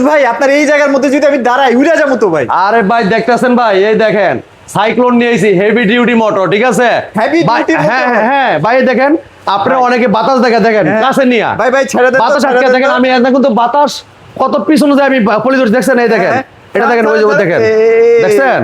ভাই আপনার এই জায়গার মধ্যে যদি আমি দাঁড়াই উড়ে যাবো তো ভাই। আরে ভাই দেখতেছেন ভাই, এই দেখেন সাইক্লোন নিয়েছি, হেভি ডিউটি মোটর, ঠিক আছে? Heavy duty motor? হ্যাঁ হ্যাঁ ভাই দেখেন, আপনারা অনেকে বাতাস দেখেন কাছে নিয়ে ভাই ভাই ছেড়ে দেন, বাতাস আটকে দেখেন। আমি এখন কিন্তু বাতাস কত পিছনে যায় আমি পলি ধরে দেখছেন, এই দেখেন এটা দেখেন, ওই যে দেখেন, দেখছেন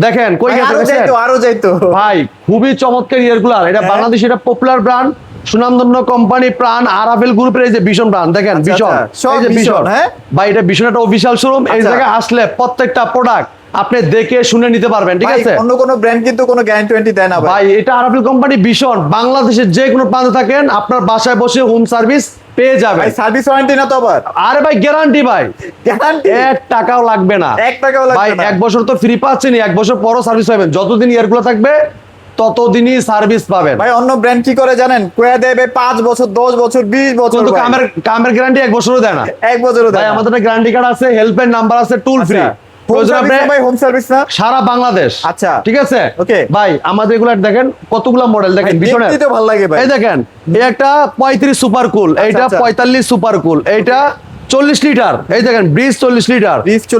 দেখেন কই গেছে আরো যাইতো ভাই। খুবই চমৎকার ইয়ারকুলার, এটা বাংলাদেশ, এটা পপুলার ব্র্যান্ড, সুনামধন্য কোম্পানি প্রাণ আরাফেল গ্রুপের এই যে ভীষণ ব্র্যান্ড দেখেন, ভীষণ এই যে ভীষণ, হ্যাঁ ভাই এটা ভীষণ একটা অফিশিয়াল শোরুম। এই জায়গায় আসলে প্রত্যেকটা প্রোডাক্ট আপনি দেখে শুনে নিতে পারবেন, ঠিক আছে? অন্য কোনো ব্র্যান্ড কিন্তু কোনো গ্যারান্টি দেয় না ভাই। এটা আরাফেল কোম্পানি ভীষণ, বাংলাদেশের যে কোনো প্রান্তে থাকেন আপনার বাসায় বসে হোম সার্ভিস পেয়ে যাবেন। ভাই সার্ভিস ওয়ারেন্টি না তো আবার? আরে ভাই গ্যারান্টি ভাই, গ্যারান্টি 1 টাকাও লাগবে না, 1 টাকাও লাগবে ভাই না। 1 বছর তো ফ্রি পাচ্ছেন, 1 বছর পরও সার্ভিস পাবেন, যতদিন ইয়ারগুলো থাকবে ততদিনই সার্ভিস পাবেন। ভাই অন্য ব্র্যান্ড কি করে জানেন? কয়ে দেবে 5 বছর 10 বছর 20 বছর, কিন্তু কামের গ্যারান্টি 1 বছরও দেয় না, 1 বছরও দেয় ভাই। না। আমাদের গ্যারান্টি কার্ড আছে, হেল্পলাইন নাম্বার আছে, টুল ফ্রি, ভাই হোম সার্ভিস না সারা বাংলাদেশ। আচ্ছা ঠিক আছে ওকে ভাই। আমাদের এগুলো দেখেন কতগুলো মডেল দেখেন, পিছনে দেখতে ভালো লাগে ভাই। এই দেখেন, এই একটা 35 সুপার কুল, এইটা 45 সুপার কুল, এইটা 40 লিটার, এই দেখেন ব্রিজ 40 লিটার,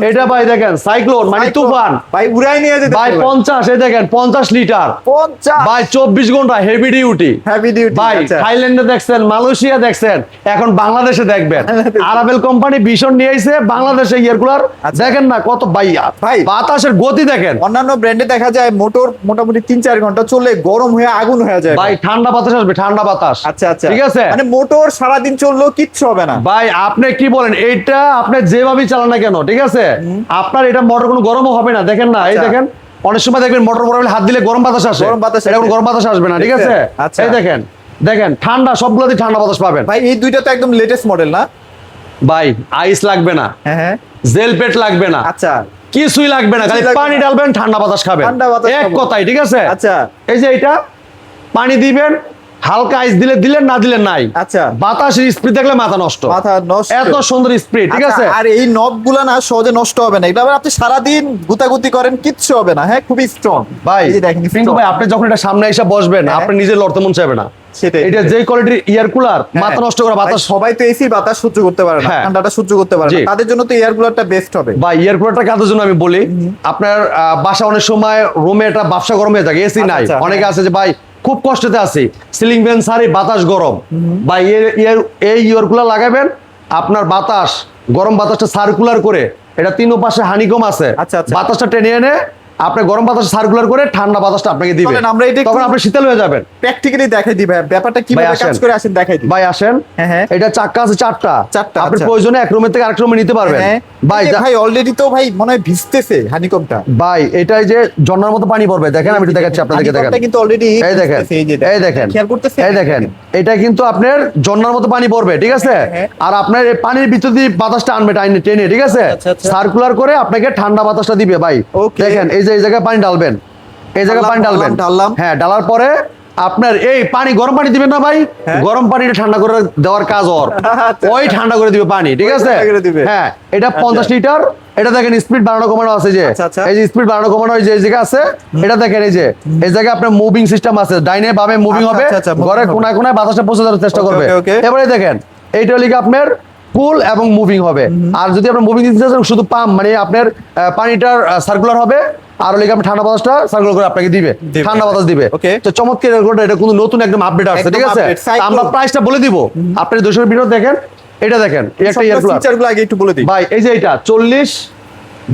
এটা ভাই দেখেন সাইক্লোন মানে তুফান, ভাই উড়াই নিয়ে যেতে ভাই 50, এই দেখেন 50 লিটার 50 ভাই 24 ঘন্টা হেভি ডিউটি ভাই। থাইল্যান্ডে দেখছেন, মালয়েশিয়া দেখছেন, এখন বাংলাদেশে দেখবেন। আরাফেল কোম্পানি ভীষণ নিয়ে আইছে বাংলাদেশে ইয়ারকুলার, দেখেন না কত ভাই বাতাসের গতি দেখেন। অন্যান্য ব্র্যান্ডে দেখা যায় মোটর মোটামুটি 3-4 ঘন্টা চলে গরম হয়ে আগুন হয়ে যায় ভাই, ঠান্ডা বাতাস আসবে, ঠান্ডা বাতাস। আচ্ছা আচ্ছা ঠিক আছে, মানে মোটর সারা দিন চললেও কিচ্ছু হবে না ভাই। আপনি কি বলেন, এইটা আপনি যেভাবেই চালান না কেন, ঠিক আছে, আপনার এটা মোটর কোনো গরমও হবে না, দেখেন না, এই দেখেন অনেক সময় দেখবেন মোটর বরাবর হাত দিলে গরম বাতাস আসে, এটা কোনো গরম বাতাস আসবে না, ঠিক আছে? এই দেখেন দেখেন ঠান্ডা, সবগুলোতে ঠান্ডা বাতাস পাবেন ভাই। এই দুইটা তো একদম লেটেস্ট মডেল না ভাই? আইস লাগবে না, হ্যাঁ জেল পেট লাগবে না, আচ্ছা কিছুই লাগবে না, খালি পানি ডালবেন, ঠান্ডা বাতাস খাবেন, এক কথাই, ঠিক আছে? আচ্ছা এই যে এটা পানি দিবেন, হালকা আইস দিলে দিলেন, না দিলেন নাই। আচ্ছা বাতাসের স্পিড দেখলে মাথা নষ্ট, এত সুন্দর স্পিড, ঠিক আছে? আর এই নবগুলা না সহজে নষ্ট হবে না, এটা আবার আপনি সারাদিন গুতাগুতি করেন কিচ্ছু হবে না, হ্যাঁ খুবই স্ট্রং ভাই। এই যে দেখেন কিন্তু ভাই আপনি যখন এটা সামনে এসে বসবেন, আপনি নিজে লড়তে মন চাইবে না। এটা যে কোয়ালিটির এয়ার কুলার, মাথা নষ্ট করা বাতাস, সবাই তো এসি বাতাস সহ্য করতে পারে না, ঠান্ডাটা সহ্য করতে পারে না, তাদের জন্য তো এয়ার কুলারটা বেস্ট হবে ভাই। এয়ার কুলারটা কাদের জন্য আমি বলি, আপনার বাসা অনেক সময় রুমে একটা ব্যবসা গরম হয়ে থাকে, এসি নাই, অনেকে আছে যে ভাই খুব কষ্টতে আছি, সিলিং ফ্যান সারি বাতাস গরম, ভাই এই এয়ার কুলার লাগাবেন, আপনার বাতাস গরম বাতাসটা সার্কুলার করে, এটা তিন পাশে হানিকম আছে, বাতাসটা টেনে এনে আপনি গরম বাতাস সার্কুলার করে ঠান্ডা বাতাসটা আপনাকে দিবেন, তখন আপনি শীতল হয়ে যাবেন। প্র্যাকটিক্যালি দেখাই দিই ভাই ব্যাপারটা কিভাবে কাজ করে, আসেন দেখাই দিই ভাই। আসেন, হ্যাঁ এটা চাক্কা আছে চারটা, আপনি প্রয়োজনে এক রুমের থেকে আরেক রুমে নিতে পারবেন ভাই। ভাই অলরেডি তো ভাই মনে হয় ভিজতেছে হানিকমটা ভাই, এটাই যে ঝর্ণার মতো পানি পড়বে, দেখেন আমি একটু দেখাচ্ছি আপনাদেরকে, দেখেন কিন্তু অলরেডি এই দেখেন, এই দেখেন, খেয়াল করতেছেন, এই দেখেন, এটা কিন্তু আপনার ঝর্ণার মতো পানি পড়বে, ঠিক আছে? আর আপনার এই পানির ভিতর দিয়ে বাতাসটা আনবে টেনে, ঠিক আছে? সার্কুলার করে আপনাকে ঠান্ডা বাতাসটা দিবে ভাই। দেখেন এই যে এই জায়গায় পানি ডালবেন, এই জায়গায় পানি ডালবেন, হ্যাঁ ডালার পরে আপনার এই পানি গরম পানি দিবেন না ভাই, গরম পানিটা ঠান্ডা করে দেওয়ার কাজ ওর, ওই ঠান্ডা করে দিবে পানি, ঠিক আছে? হ্যাঁ এটা 50 লিটার, এটা দেখেন স্পিড বাড়ানো কমানো আছে, যে এই যে স্পিড বাড়ানো কমানো যে জায়গা আছে, এটা দেখেন এই যে এই জায়গায় আপনার মুভিং সিস্টেম আছে, ডাইনে বামে মুভিং হবে, ঘরে কোনায় কোনায় বাতাসটা পৌঁছে যাওয়ার চেষ্টা করবে। এবারে দেখেন এইটা লিখে আপনার কুল এবং মুভিং হবে, আর যদি আপনার মুভিং দিতে চান শুধু পাম্প মানে আপনার পানিটার সার্কুলার হবে, আর লিখে আপনি ঠান্ডা বাতাসটা সার্কুলার করে আপনাকে দিবে, ঠান্ডা বাতাস দিবে। তো চমৎকার এটা কিন্তু নতুন একদম আপডেট আসছে, ঠিক আছে? আমরা প্রাইসটা বলে দিব, আপনি 200 ভিডিও দেখেন, এটা দেখেন একটা ইয়ার কুলার আগে একটু বলে দিই ভাই, এই যে এটা 40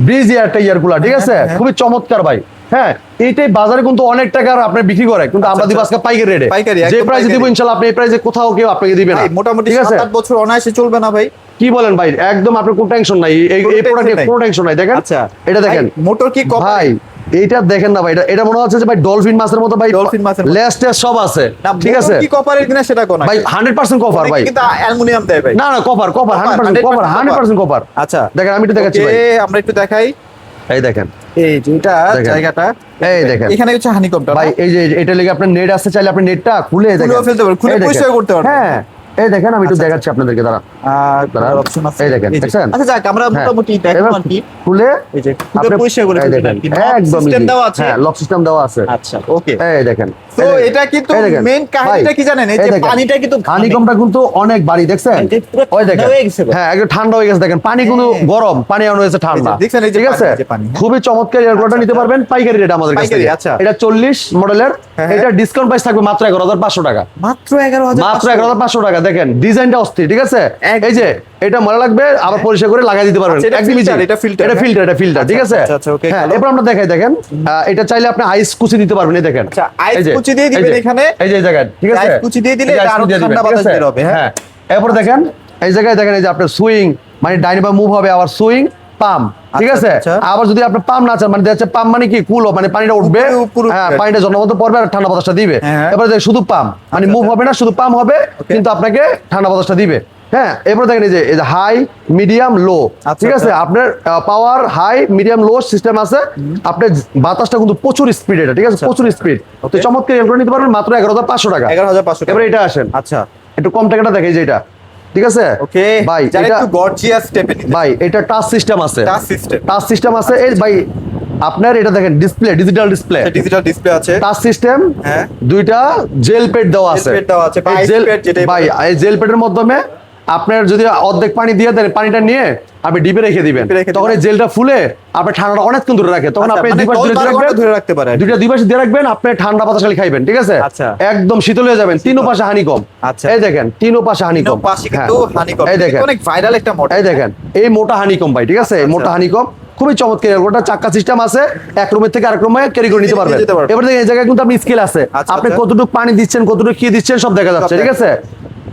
ব্রিজ একটা ইয়ার কুলার, ঠিক আছে? খুবই চমৎকার ভাই। হ্যাঁ এইটাই বাজারে কিন্তু অনেক টাকার আপনি বিক্রি করে, কিন্তু আমরা দিব আজকে পাইকারি রেটে, যে প্রাইসে দিব ইনশাআল্লাহ আপনি এই প্রাইসে কোথাও কেউ আপনাকে দিবে না, মোটামুটি 7-8 বছর অনায়াসে চলবে না ভাই? কি বলেন ভাই, একদম আপনার কোনো টেনশন নাই, এই প্রোডাক্টে কোনো টেনশন নাই। দেখেন এটা দেখেন মোটর কি ভাই, এইটা দেখেন না ভাই, এটা মনে হচ্ছে যে ভাই ডলফিন মাছের মতো ভাই, ডলফিন মাছের লেস টেস সব আছে, ঠিক আছে? কি কপারের কিনা সেটা কোন ভাই 100% কপার ভাই, কিন্তু অ্যালুমিনিয়াম দেয় ভাই? না না কপার 100% কপার। আচ্ছা দেখেন আমি একটু দেখাচ্ছি ভাই, আমরা একটু দেখাই, এই দেখেন এই যেটা জায়গাটা, এই দেখেন এখানে হচ্ছে হানিকমটা ভাই, এই যে এটা লাগি আপনার নেট আছে, চাইলে আপনি নেটটা খুলে দেখেন, ফেলতে পারবেন, খুলে পরিষ্কার করতে পারবেন। হ্যাঁ এই দেখেন আমি একটু দেখাচ্ছি আপনাদেরকে, দাঁড়ান। আর অপশন আছে এই দেখেন, এই যে। দেখছেন? আচ্ছা যাক আমরা হ্যাঁ। মোটামুটি দেখো এবার আর কি খুলে এই যে খুলে আপনি পরিষ্কার করে এই ফেলবেন দেখেন, আর কি একদম সিস্টেম easy। দেওয়া আছে। হ্যাঁ, লক সিস্টেম দেওয়া আছে। আচ্ছা ওকে। এই দেখেন, তো এটা কিন্তু এই দেখেন। মেইন কাহিনীটা ভাই, কি জানেন, এই এই যে দেখেন। পানিটা কিন্তু হানিকমটা কিন্তু অনেক বাড়ি, দেখছেন? এটা পুরো ওই ঠান্ডা দেখেন, হয়ে গেছে ভাই। হ্যাঁ একটু ঠান্ডা হয়ে গেছে, দেখেন পানি কিন্তু হ্যাঁ। গরম, পানি এমন হয়েছে ঠান্ডা। এই যে দেখছেন, এই যে ঠিক পানি, আছে, এই যে পানি, হ্যাঁ। খুবই চমৎকার এয়ারকুলারটা নিতে পারবেন পাইকারি রেট আমাদের কাছে। পাইকারি, আচ্ছা। এটা 40 মডেলের, হ্যাঁ, এটা ডিসকাউন্ট প্রাইস থাকবে মাত্র 11,500 টাকা। মাত্র 11,000 মাত্র 11,500 টাকা। দেখেন ডিজাইনটা অস্থির, ঠিক আছে? একদম। এই যে এটা মনে লাগবে, আবার পরিষ্কার করে লাগাই দিতে পারবেন। আচ্ছা, এটা একদম filter, easy। এটা filter, এটা হ্যাঁ? ফিল্টার, এটা ফিল্টার, ঠিক আছে? আচ্ছা, আচ্ছা, okay, হ্যাঁ, ভালো। এরপর আমরা দেখাই, দেখেন এটা চাইলে আপনি আইস কুচি দিতে পারবেন। এই দেখেন, আচ্ছা, আইস এই যে, কুচি দিয়ে এই দিবেন যে, এখানে। এই যে এই জায়গায়, ঠিক আছে? আইস কুচি দিয়ে দিলে এই যে এটা আইস আরো কুচি দিয়ে ঠান্ডা দিবেন, ঠিক বাতাস আছে? বের হবে, হ্যাঁ। এরপর দেখেন এই জায়গায়, দেখেন এই যে আপনার সুইং মানে ডাইনে বা মুভ হবে, আবার সুইং পাম, ঠিক আচ্ছা, আছে? আচ্ছা। আবার যদি আপনি পাম না চান, মানে দেখা যাচ্ছে পাম মানে কি কুল, মানে পানিটা উঠবে, উপরে হ্যাঁ উঠবে। পানিটা জন্ম মতো পড়বে আর ঠান্ডা বাতাসটা দিবে। হ্যাঁ। এবার দেখেন শুধু পাম, মানে আচ্ছা, মুভ হবে না, শুধু পাম হবে, Okay. কিন্তু আপনাকে ঠান্ডা বাতাসটা দিবে। হ্যাঁ, এরপর দেখেন এই যে হাই, মিডিয়াম, লো, আচ্ছা, ঠিক আছে? আচ্ছা। আপনার পাওয়ার হাই, মিডিয়াম, লো সিস্টেম আছে। আপনার বাতাসটা কিন্তু প্রচুর স্পিড, এটা ঠিক আছে, আচ্ছা, প্রচুর আচ্ছা। স্পিড। তো Okay. চমৎকার এগুলো নিতে পারবেন মাত্র 11,500 টাকা। 11,500 টাকা। এবার এটা আসেন, আচ্ছা একটু কম টাকাটা দেখে যে এটা, ঠিক আছে? ওকে ভাই যারা এটা, একটু গর্জিয়াস টাইপের নিতে ভাই এটা টাচ সিস্টেম আছে, টাচ সিস্টেম, টাচ সিস্টেম আছে। এই ভাই আপনার এটা দেখেন display, digital display, digital display আছে, টাচ সিস্টেম, হ্যাঁ। দুইটা জেল পেড দেওয়া আছে। Gel pad দেওয়া আছে, বা এই ice জেল pad যেটাই ভাই, বলে। এই জেল পেডের মাধ্যমে আপনার যদি অর্ধেক পানি দিয়ে দেন, পানিটা নিয়ে আপনি ডিপে রেখে দিবেন, ডিপে রেখে তখন এই দিবেন। জেলটা ফুলে আপনার ঠান্ডাটা অনেকক্ষণ ধরে রাখে। তখন আচ্ছা, আপনি মানে দুই পাশ 10-12 ধরে ঘন্টা রাখবেন, ধরে রাখতে পারে আর কি। দুইটা দুই পাশে দিয়ে রাখবেন, আপনি ঠান্ডা বাতাস খালি খাইবেন, ঠিক আছে? আচ্ছা। একদম শীতল হয়ে যাবেন, তিনও পাশে হানিকম। আচ্ছা। এই দেখেন তিনও পাশে হানিকম, পাশে কিন্তু হানিকম, এই দেখেন, অনেক ভাইরাল একটা মডেল। এই দেখেন এই মোটা হানিকম ভাই, ঠিক আছে? এই মোটা হানিকম খুবই চমৎকার। ওটা চাক্কা সিস্টেম আছে, এক রুমের থেকে আরেক রুমে ক্যারি করে নিতে পারবেন। যেতে পারবেন। এবার দেখেন এই জায়গায় কিন্তু আপনি স্কেল আছে, আচ্ছা, আপনি আচ্ছা। কতটুকু পানি দিচ্ছেন, কতটুকু কি দিচ্ছেন সব দেখা যাচ্ছে, ঠিক আছে?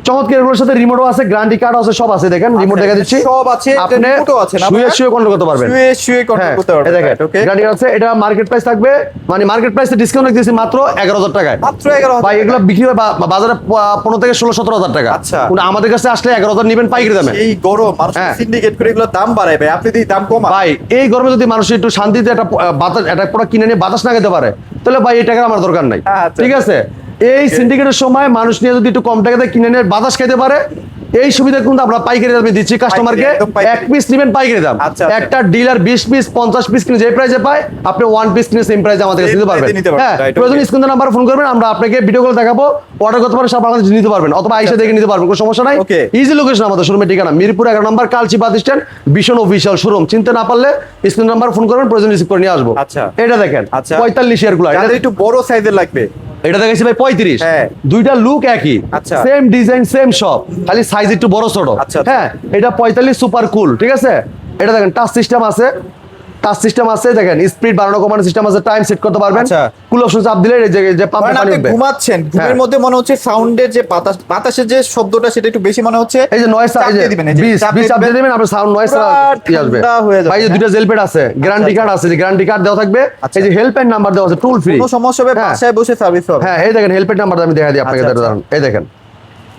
চমৎকার। এগুলোর সাথে রিমোটও আছে, গ্যারান্টি কার্ড আছে, সব আছে। দেখেন রিমোট দেখা দিচ্ছি, সব আছে, এটা আপনি remote ও আছে না শুয়ে ভাইয়া? শুয়ে কন্ট্রোল করতে পারবেন। শুয়ে শুয়ে কন্ট্রোল হ্যাঁ, করতে পারবেন, এই দেখেন ওকে। গ্যারান্টি আছে। এটা মার্কেট প্রাইস থাকবে, মানে মার্কেট প্রাইসে ডিসকাউন্ট দিয়েছি মাত্র 11,000 টাকায়। মাত্র 11,000 ভাই এগুলো বিক্রি হয় বাজারে 15 থেকে 16-17,000 টাকা। আচ্ছা। কিন্তু আমাদের কাছে আসলে 11,000 নেবেন পাইকারি দামে। এই গরম মানুষ হ্যাঁ। সিন্ডিকেট করে এগুলো দাম বাড়ায় ভাই, আপনি যদি দাম কমান। ভাই এই গরমে যদি মানুষ একটু শান্তিতে একটা বাতাস, একটা পুরো কিনে নিয়ে বাতাস না খেতে পারে, তাহলে ভাই এই টাকার আমার দরকার নাই, আচ্ছা। ঠিক আছে? এই সিন্ডিকেটের সময় মানুষ নিয়ে যদি একটু কম টাকাতে কিনে নিয়ে বাতাস খেতে পারে, এই সুবিধা কিন্তু আমরা পাইকারি দামে দিচ্ছি কাস্টমারকে। একদম পাইকারি। এক পিস নেবেন পাইকারি দাম, আচ্ছা, আচ্ছা। একটা ডিলার 20 পিস 50 পিস কিনে যে প্রাইসে পায়, আপনি 1 পিস কিনে সেম প্রাইসে আমাদের কাছে Same নিতে পারবেন। price এ নিতে পারবেন, হ্যাঁ, right, প্রয়োজন okay. স্ক্রিনে নাম্বার ফোন করবেন, আমরা আপনাকে ভিডিও কল দেখাবো, অর্ডার করতে পারেন, সব বাংলাদেশে নিতে পারবেন, অথবা আইসা দেখে নিতে পারবেন, কোনো সমস্যা নাই। Okay. ইজি লোকেশন আমাদের শোরুমের ঠিকানা মিরপুর 11 নম্বর কালচি বাস স্ট্যান্ড, ভীষণ অফিসিয়াল শোরুম। চিনতে না পারলে স্ক্রিন নাম্বার ফোন করবেন, প্রয়োজন রিসিভ করে নিয়ে আসবো। আচ্ছা। এটা দেখেন আচ্ছা। 45 এয়ারকুলার, যাদের একটু বড় সাইজের লাগবে, এটা দেখেছি ভাই 35। হ্যাঁ। দুইটা লুক একই, আচ্ছা। সেম ডিজাইন সেম সব, খালি সাইজ একটু বড় ছোট। আচ্ছা, আচ্ছা। হ্যাঁ, এটা 45 সুপার কুল, ঠিক আছে? এটা দেখেন টাচ সিস্টেম আছে, টাচ সিস্টেম আছে, দেখেন স্পিড বাড়ানো কমানো সিস্টেম আছে, টাইম সেট করতে পারবেন। আচ্ছা। কুল অপশন চাপ দিলে এই যে পাম্পে কারণ পানি আপনি উঠবে। ঘুমাচ্ছেন, ঘুমের হ্যাঁ। মধ্যে মনে হচ্ছে সাউন্ডের যে বাতাসের যে শব্দটা সেটা একটু বেশি মনে হচ্ছে। এই যে নয়েজ, চাপ এই যে দিয়ে দিবেন, এই যে 20 চাপ 20 চাপ দিয়ে দিয়ে দিবেন, আপনার সাউন্ড নয়েজ পুরা কি আসবে। ঠান্ডা হয়ে যাবে, ভাই এই যে হ্যাঁ। দুটো জেল পেড আছে, গ্যারান্টি কার্ড আছে, যে গ্যারান্টি কার্ড দেওয়া থাকবে। আচ্ছা। এই যে হেল্পলাইন নাম্বার দেওয়া আছে, টোল ফ্রি। কোনো সমস্যা হবে হ্যাঁ। বাসায় বসে সার্ভিস হবে। হ্যাঁ, এই দেখেন হেল্পলাইন নাম্বার আমি দেখা দিই আপনাকে, আচ্ছা, আচ্ছা। দাঁড়ান, এই দেখেন,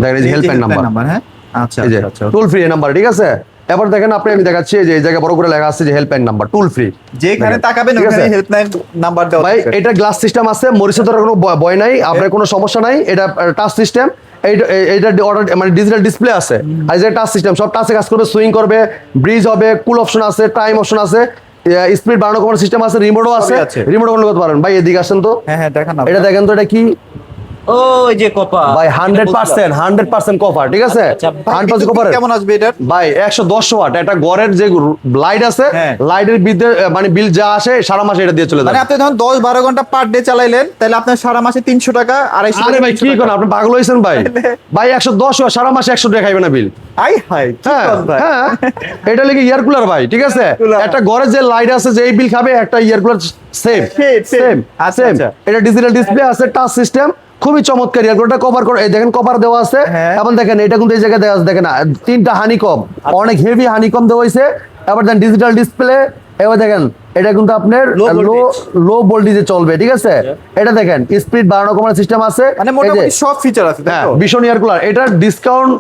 দেখেন এই যে হেল্পলাইন নাম্বার, হ্যাঁ। আচ্ছা এই যে আচ্ছা আচ্ছা। টোল ফ্রি নাম্বার, ঠিক আছে? এবার দেখেন আপনি, আমি দেখাচ্ছি এই যে এই জায়গায় বড় করে লেখা আছে যে হেল্পলাইন নাম্বার, টোল ফ্রি। যেখানে তাকাবেন ঠিক আছে? ওখানে হেল্পলাইন নাম্বার দেওয়া ভাই থাকবে। এটা গ্লাস সিস্টেম আছে, মরিচে ধরার কোনো ভয় নাই, আপনার কোনো সমস্যা নাই। এটা টাচ সিস্টেম, এইটা অর্ডার মানে ডিজিটাল ডিসপ্লে আছে, আর যে টাচ সিস্টেম সব টাচে কাজ করবে, সুইং করবে, ব্রিজ হবে, কুল অপশন আছে, টাইম অপশন আছে, স্পিড বাড়ানো কমানো সিস্টেম আছে, রিমোটও আছে, সবই আছে। রিমোট কন্ট্রোল করতে পারেন। ভাই এদিকে আসেন তো, হ্যাঁ হ্যাঁ দেখান না। এটা দেখেন তো, এটা কি ওই যে কপা ভাই? 100% কভার, ঠিক আছে? আচ্ছা, 100% কভার। কেমন আসবে এটা? ভাই 110 ওয়াট, একটা ঘরের যে লাইট আছে, হ্যাঁ। লাইটের মানে বিল যা আসে সারা মাসে এটা দিয়ে চলে মানে যায়। আপনি যখন 10-12 ঘন্টা পার ডে চালাইলেন, তাহলে আপনার সারা মাসে 300 টাকা, 250 আরে ভাই কি করেন আপনি, পাগল হয়েছেন ভাই? ভাই 110 ওয়াট, সারা মাসে 100 টাকা খাইবে না বিল। আই হাই কি হ্যাঁ কর ভাই? হ্যাঁ, এটা লেগে ইয়ার কুলার ভাই, ঠিক আছে? Cooler। একটা ঘরের যে লাইট আছে, যে এই বিল খাবে, একটা ইয়ার কুলার সেম Same, সেম আচ্ছা, সেম। আচ্ছা। এটা ডিজিটাল ডিসপ্লে আছে, টাচ সিস্টেম, খুবই চমৎকার। ইয়ার কুলারটা কভার করে, এই দেখেন কভার দেওয়া আছে। হ্যাঁ। এবং দেখেন এটা কিন্তু এই জায়গায় দেওয়া আছে, দেখেন 3টা হানিকম, অনেক হেভি হানিকম দেওয়া হয়েছে। এবার দেন ডিজিটাল ডিসপ্লে, এবার দেখেন এটা কিন্তু আপনার Low voltage। লো ভোল্টেজে চলবে, ঠিক আছে? এটা দেখেন স্পিড বাড়ানো কমানো সিস্টেম আছে, মানে এই যে- মোটামুটি সব ফিচার আছে তাই হ্যাঁ, তো? ভীষণ এয়ার কুলার। এটার ডিসকাউন্ট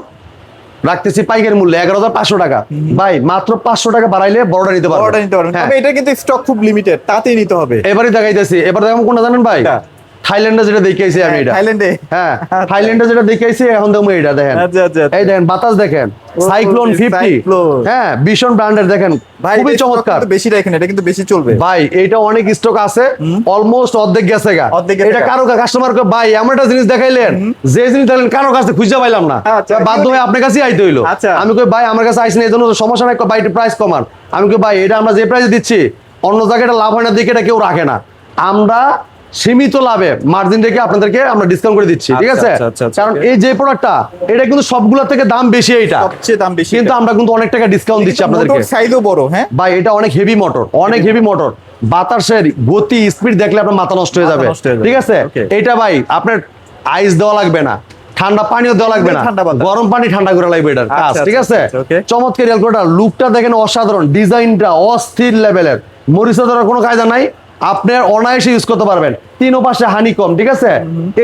রাখতেছি পাইকারি মূল্যে 11,500 টাকা। ভাই মাত্র 500 টাকা বাড়াইলে বড়টা নিতে পারবেন। অর্ডার নিতে পারবেন, হ্যাঁ, তবে এটা কিন্তু স্টক খুব লিমিটেড, তাতেই নিতে হবে। এবারে দেখাইতেছি। এবার দেখো কোনটা জানেন ভাই? এটা? থাইল্যান্ডে যেটা দেখাইছি আমি এটা থাইল্যান্ডে হ্যাঁ থাইল্যান্ডে যেটা দেখাইছি এখন দেখো এটা দেখেন আচ্ছা আচ্ছা এই দেখেন বাতাস দেখেন সাইক্লোন 50 Cyclone। হ্যাঁ ভীষণ ব্র্যান্ডের দেখেন ভাই খুবই চমৎকার বেশি রাখেন, এটা কিন্তু বেশি চলবে ভাই এটা অনেক স্টক আছে অলমোস্ট অর্ধেক গেছে গা অর্ধেক গেছে এটা গা। কারো কাস্টমার ভাই এমন একটা জিনিস দেখাইলেন যে জিনিস দেখলেন কারো কাছে খুঁজে পাইলাম না আচ্ছা, বাধ্য হয়ে আপনার কাছে আইতে হইলো আচ্ছা। আমি কই ভাই আমার কাছে আইসি না এই জন্য তো সমস্যা নাই ভাই প্রাইস কমান আমি কই ভাই এটা আমরা যে প্রাইসে দিচ্ছি অন্য জায়গায় এটা লাভ হয় না দেখে এটা কেউ রাখে না আমরা সীমিত লাভে মার্জিন রেখে আপনাদেরকে আমরা ডিসকাউন্ট করে দিচ্ছি ঠিক আচ্ছা, আছে আচ্ছা, আচ্ছা, আচ্ছা। কারণ এই যে প্রোডাক্টটা এটা কিন্তু সবগুলোর থেকে দাম বেশি এটা সবচেয়ে দাম বেশি, কিন্তু আমরা কিন্তু অনেক টাকা ডিসকাউন্ট দিচ্ছি আপনাদেরকে সাইজও বড়। হ্যাঁ ভাই এটা অনেক হেভি মোটর অনেক হেভি মোটর বাতাসের গতি স্পিড দেখলে আপনার মাথা নষ্ট হয়ে যাবে মাথা নষ্ট হয়ে যাবে। ঠিক আছে Okay. এটা ভাই আপনার আইস দেওয়া লাগবে না ঠান্ডা পানিও দেওয়া লাগবে না ঠান্ডা বাতাস। গরম পানি ঠান্ডা করে লাগবে এটার কাজ আচ্ছা, ঠিক আছে আচ্ছা, okay. চমৎকার ক্যালকুলেটর লুকটা দেখেন অসাধারণ ডিজাইনটা অস্থির লেভেলের মরিচা ধরার কোনো কায়দা নাই আপনার অনায়াসে ইউজ করতে পারবেন তিনও পাশে হানিকম ঠিক আছে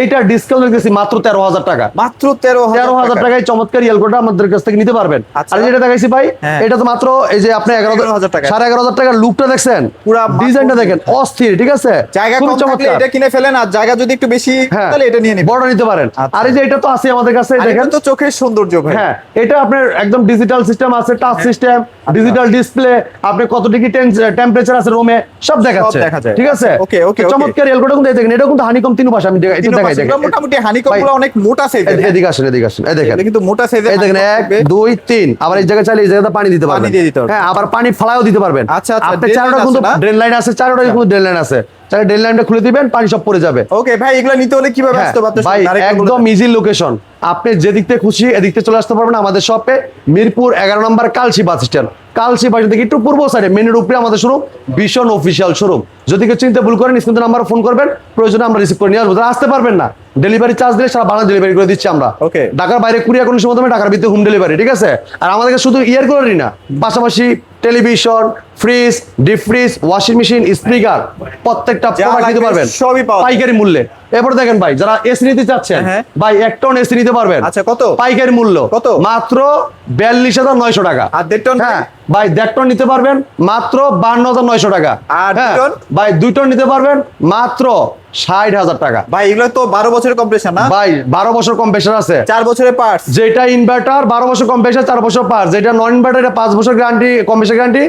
এইটা ডিসকাউন্ট দিতেছি মাত্র 13,000 টাকা মাত্র 13,000 টাকায় চমৎকার ইয়ালকোটা আমাদের কাছ থেকে নিতে পারবেন আচ্ছা। আর যেটা দেখাইছি ভাই হ্যাঁ। এটা তো মাত্র এই যে আপনি 11,000 টাকা। 11,500 টাকার লুকটা দেখছেন পুরা মাত্র- ডিজাইনটা দেখেন অস্থির ঠিক আছে জায়গা খুবই কম থাকলে এটা কিনে ফেলেন, আর জায়গা যদি একটু বেশি হ্যাঁ তাহলে এটা নিয়ে নেবেন। বড় নিতে পারেন আচ্ছা। আর এই যে এটা তো আছে আমাদের কাছে আর এটা দেখেন তো চোখের সৌন্দর্য ভাই। হ্যাঁ এটা আপনার একদম ডিজিটাল সিস্টেম আছে টাচ সিস্টেম ডিজিটাল ডিসপ্লে আপনি কত ডিগ্রি টেম্পারেচার আছে রুমে সব দেখাচ্ছে দেখা যায়। ঠিক আছে Okay, okay, okay. চমৎকার এলকোটা কিন্তু এই দেখেন এটা কিন্তু হানিকম তিন পাশে আমি একটু তিনও দেখাই পাশে। দেখেন এগুলো মোটামুটি হানিকম ভাই, গুলো অনেক মোটা সাইজের। এদিকে আসেন এই দেখেন এটা কিন্তু মোটা সাইজের। এই দেখেন হানিকম 1 থাকবে। 2 3 আবার এই জায়গায় চাইলে এই জায়গাতে পানি দিতে পানি পারবেন দিয়ে দিতে পারবেন। হ্যাঁ আবার পানি ফলায়ও দিতে পারবেন আচ্ছা, আচ্ছা, আপনার drain চারোটা line কিন্তু আছে না? ড্রেন লাইন আছে চারোটা কিন্তু ড্রেন লাইন আছে চাইলে ড্রেন লাইনটা খুলে দিবেন পানি সব পড়ে যাবে ওকে ভাই, এগুলো নিতে হলে কিভাবে হ্যাঁ, আসতে পারতে? ভাই একদম ইজি লোকেশন আপনি যেদিক থেকে খুশি এদিক থেকে চলে আসতে পারবেন আমাদের শপে মিরপুর 11 নম্বর কালসি বাস স্ট্যান্ড কালসি বাস থেকে একটু পূর্ব সাইডে মেনের উপরে আমাদের শোরুম ভীষণ অফিসিয়াল শোরুম যদি কেউ চিন্তা ভুল করেন স্ক্রিনে নাম্বার ফোন করবেন প্রয়োজনে আমরা রিসিভ করে নিয়ে আসবো যারা আসতে পারবেন না ডেলিভারি চার্জ দিলে সারা বাংলা ডেলিভারি করে দিচ্ছি আমরা Okay. ঢাকার বাইরে কুরিয়ার কোনো সময় ঢাকার ভিতরে হোম ডেলিভারি ঠিক আছে আর আমাদের কাছে শুধু ইয়ারগুলোরই না পাশাপাশি television fridge deep fridge washing machine speaker প্রত্যেকটা যা প্রোডাক্ট নিতে লাগবে পারবেন সবই পাওয়া যায়। পাইকারি মূল্যে এরপর দেখেন ভাই যারা এসি নিতে চাচ্ছেন হ্যাঁ। ভাই 1 টন এসি নিতে পারবেন আচ্ছা, কত? পাইকারি মূল্য কত? মাত্র 42,900 টাকা আর 1.5 টন? হ্যাঁ ভাই 1.5 টন নিতে পারবেন মাত্র 52,900 টাকা আর হ্যাঁ, 2 টন? ভাই 2 টন নিতে পারবেন মাত্র 60,000 টাকা ভাই এগুলো তো 12 বছরের কম্প্রেসার না? ভাই 12 বছর কম্প্রেসার আছে 4 বছরের পার্টস। যেটা ইনভার্টার 12 বছর কম্প্রেসার 4 বছর পার্টস যেটা নন ইনভার্টার এটা 5 বছর গ্যারান্টি কম্প্রেসার গ্যারান্টি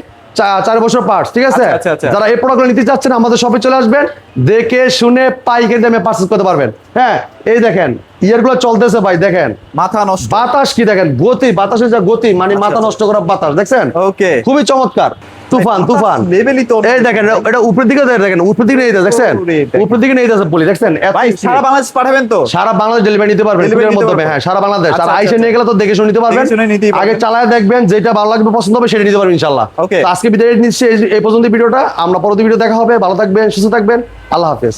4 বছর পার্টস ঠিক আছে আচ্ছা, আচ্ছা, আচ্ছা। যারা এই প্রোডাক্টগুলো নিতে চাচ্ছেন আমাদের শপে চলে আসবেন দেখে শুনে পাইকারি দামে পারচেজ করতে পারবেন হ্যাঁ এই দেখেন ইয়ারগুলো চলতেছে ভাই দেখেন মাথা নষ্ট। বাতাস কি দেখেন গতি বাতাসের যা গতি মানে আচ্ছা, মাথা আচ্ছা। নষ্ট করা বাতাস দেখছেন ওকে। খুবই চমৎকার তুফান তুফান লেভেলই তো এই দেখেন এটা উপরের দিকে দেখেন উপরের দিকে নিয়ে দেখছেন ওরে দেখেন। উপরের দিকে নিয়ে যাচ্ছে পুলি দেখছেন এত ভাই speed। সারা বাংলাদেশ পাঠাবেন তো? সারা বাংলাদেশ ডেলিভারি নিতে পারবেন Delivery কুরিয়ার নিতে মাধ্যমে পারবেন। হ্যাঁ সারা বাংলাদেশ আচ্ছা, আর আচ্ছা, আইসে আচ্ছা। নিয়ে গেলে তো দেখে শুনে নিতে পারবেন দেখে শুনে নিতেই পারবেন। আগে চালায় দেখবেন যেটা ভালো লাগবে পছন্দ হবে সেটা নিতে পারবেন ইনশাআল্লাহ Okay. তো আজকে বিদায় নিচ্ছি এই পর্যন্ত ভিডিওটা আমরা পরবর্তী ভিডিও দেখা হবে ভালো থাকবেন সুস্থ থাকবেন আল্লাহ হাফেজ